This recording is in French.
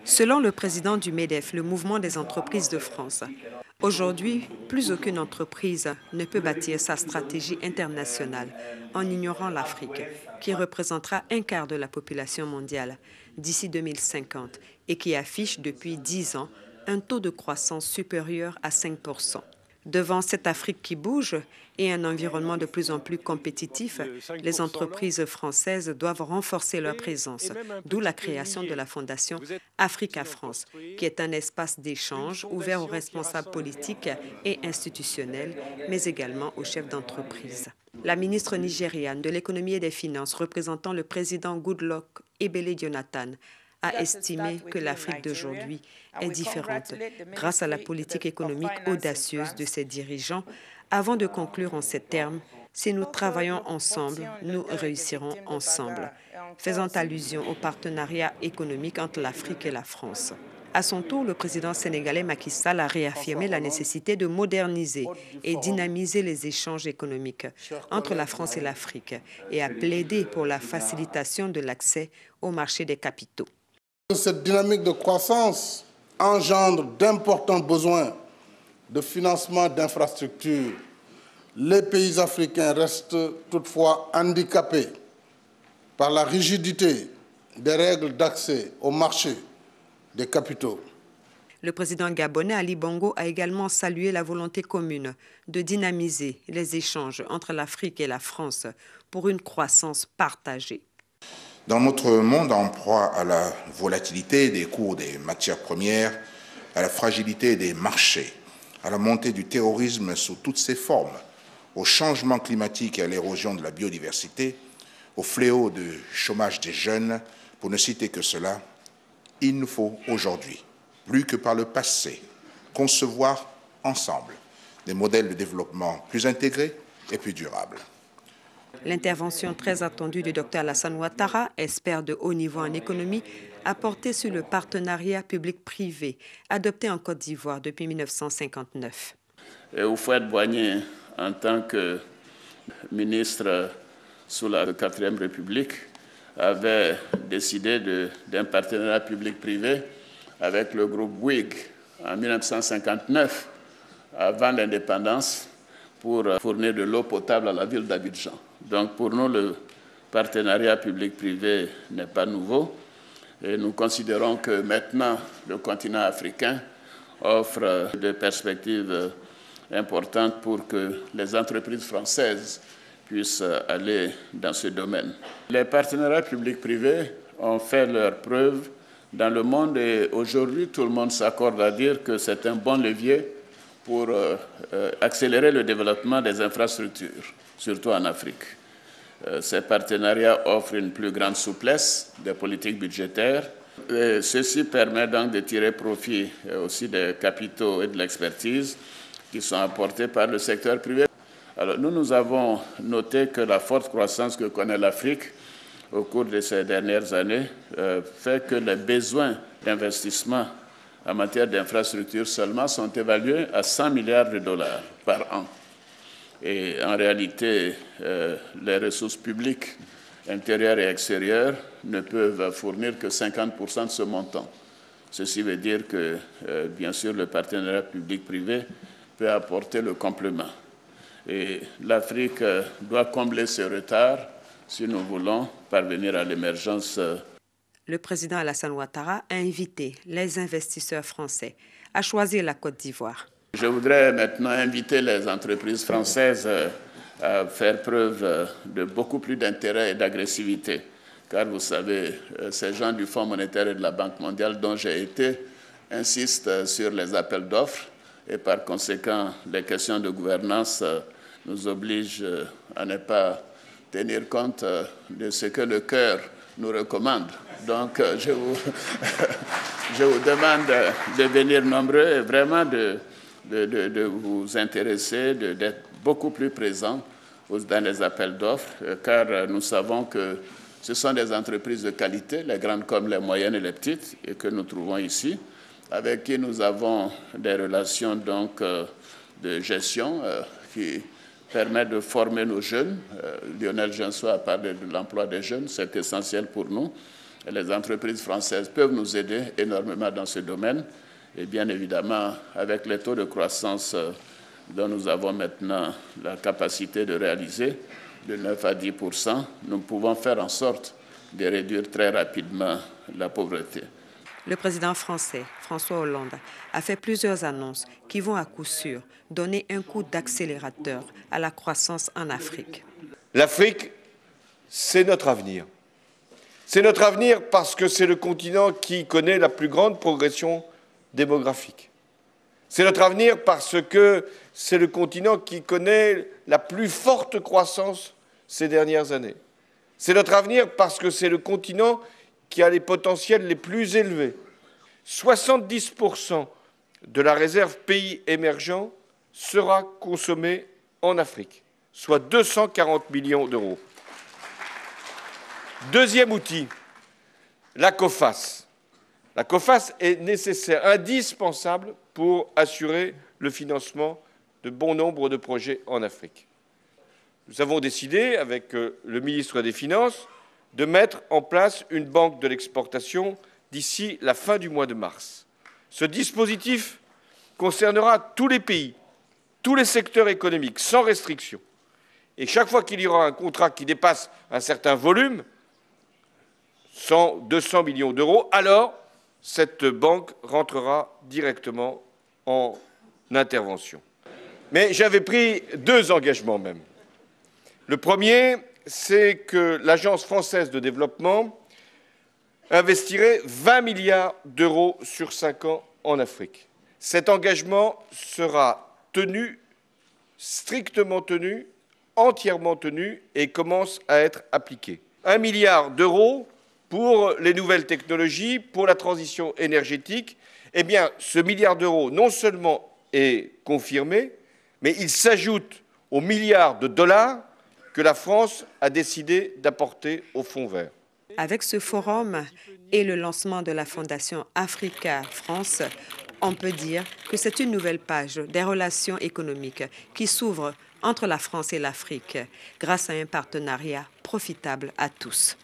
Selon le président du MEDEF, le Mouvement des entreprises de France, aujourd'hui, plus aucune entreprise ne peut bâtir sa stratégie internationale en ignorant l'Afrique, qui représentera un quart de la population mondiale d'ici 2050 et qui affiche depuis 10 ans un taux de croissance supérieur à 5%. Devant cette Afrique qui bouge et un environnement de plus en plus compétitif, les entreprises françaises doivent renforcer leur présence, d'où la création de la Fondation Africa France, qui est un espace d'échange ouvert aux responsables politiques et institutionnels, mais également aux chefs d'entreprise. La ministre nigériane de l'économie et des finances, représentant le président Goodluck Ebele Jonathan, a estimé que l'Afrique d'aujourd'hui est différente grâce à la politique économique audacieuse de ses dirigeants. Avant de conclure en ces termes, si nous travaillons ensemble, nous réussirons ensemble, faisant allusion au partenariat économique entre l'Afrique et la France. À son tour, le président sénégalais Macky Sall a réaffirmé la nécessité de moderniser et dynamiser les échanges économiques entre la France et l'Afrique et a plaidé pour la facilitation de l'accès au marché des capitaux. Cette dynamique de croissance engendre d'importants besoins de financement d'infrastructures. Les pays africains restent toutefois handicapés par la rigidité des règles d'accès au marché des capitaux. Le président gabonais Ali Bongo a également salué la volonté commune de dynamiser les échanges entre l'Afrique et la France pour une croissance partagée. Dans notre monde en proie à la volatilité des cours des matières premières, à la fragilité des marchés, à la montée du terrorisme sous toutes ses formes, au changement climatique et à l'érosion de la biodiversité, au fléau du chômage des jeunes, pour ne citer que cela, il nous faut aujourd'hui, plus que par le passé, concevoir ensemble des modèles de développement plus intégrés et plus durables. L'intervention très attendue du Dr Alassane Ouattara, expert de haut niveau en économie, a porté sur le partenariat public-privé adopté en Côte d'Ivoire depuis 1959. Houphouët-Boigny, en tant que ministre sous la 4e République, avait décidé d'un partenariat public-privé avec le groupe Bouygues en 1959, avant l'indépendance, pour fournir de l'eau potable à la ville d'Abidjan. Donc pour nous, le partenariat public-privé n'est pas nouveau et nous considérons que maintenant, le continent africain offre des perspectives importantes pour que les entreprises françaises puissent aller dans ce domaine. Les partenariats public-privés ont fait leurs preuves dans le monde et aujourd'hui, tout le monde s'accorde à dire que c'est un bon levier pour accélérer le développement des infrastructures, surtout en Afrique. Ces partenariats offrent une plus grande souplesse des politiques budgétaires. Et ceci permet donc de tirer profit aussi des capitaux et de l'expertise qui sont apportés par le secteur privé. Alors, nous avons noté que la forte croissance que connaît l'Afrique au cours de ces dernières années fait que les besoins d'investissement en matière d'infrastructures seulement sont évalués à 100 milliards de dollars par an. Et en réalité, les ressources publiques intérieures et extérieures ne peuvent fournir que 50% de ce montant. Ceci veut dire que, bien sûr, le partenariat public-privé peut apporter le complément. Et l'Afrique doit combler ce retard si nous voulons parvenir à l'émergence. Le président Alassane Ouattara a invité les investisseurs français à choisir la Côte d'Ivoire. Je voudrais maintenant inviter les entreprises françaises à faire preuve de beaucoup plus d'intérêt et d'agressivité. Car vous savez, ces gens du Fonds monétaire et de la Banque mondiale dont j'ai été insistent sur les appels d'offres et par conséquent, les questions de gouvernance nous obligent à ne pas tenir compte de ce que le cœur nous recommande. Donc, je vous demande de venir nombreux et vraiment de vous intéresser, d'être beaucoup plus présents dans les appels d'offres, car nous savons que ce sont des entreprises de qualité, les grandes comme les moyennes et les petites, et que nous trouvons ici, avec qui nous avons des relations donc, de gestion qui permettent de former nos jeunes. Lionel Genso a parlé de l'emploi des jeunes, c'est essentiel pour nous. les entreprises françaises peuvent nous aider énormément dans ce domaine. Et bien évidemment, avec les taux de croissance dont nous avons maintenant la capacité de réaliser, de 9 à 10%, nous pouvons faire en sorte de réduire très rapidement la pauvreté. Le président français, François Hollande, a fait plusieurs annonces qui vont à coup sûr donner un coup d'accélérateur à la croissance en Afrique. L'Afrique, c'est notre avenir. C'est notre avenir parce que c'est le continent qui connaît la plus grande progression démographique. C'est notre avenir parce que c'est le continent qui connaît la plus forte croissance ces dernières années. C'est notre avenir parce que c'est le continent qui a les potentiels les plus élevés. 70% de la réserve pays émergents sera consommée en Afrique, soit 240 millions d'euros. Deuxième outil, la COFAS. La COFAS est nécessaire, indispensable pour assurer le financement de bon nombre de projets en Afrique. Nous avons décidé, avec le ministre des Finances, de mettre en place une banque de l'exportation d'ici la fin du mois de mars. Ce dispositif concernera tous les pays, tous les secteurs économiques, sans restriction. Et chaque fois qu'il y aura un contrat qui dépasse un certain volume, 100, 200 millions d'euros, alors cette banque rentrera directement en intervention. Mais j'avais pris 2 engagements même. Le premier, c'est que l'Agence française de développement investirait 20 milliards d'euros sur 5 ans en Afrique. Cet engagement sera tenu, strictement tenu, entièrement tenu et commence à être appliqué. 1 milliard d'euros pour les nouvelles technologies, pour la transition énergétique. Eh bien, ce milliard d'euros, non seulement est confirmé, mais il s'ajoute aux milliards de dollars que la France a décidé d'apporter au Fonds vert. Avec ce forum et le lancement de la Fondation Africa France, on peut dire que c'est une nouvelle page des relations économiques qui s'ouvre entre la France et l'Afrique grâce à un partenariat profitable à tous.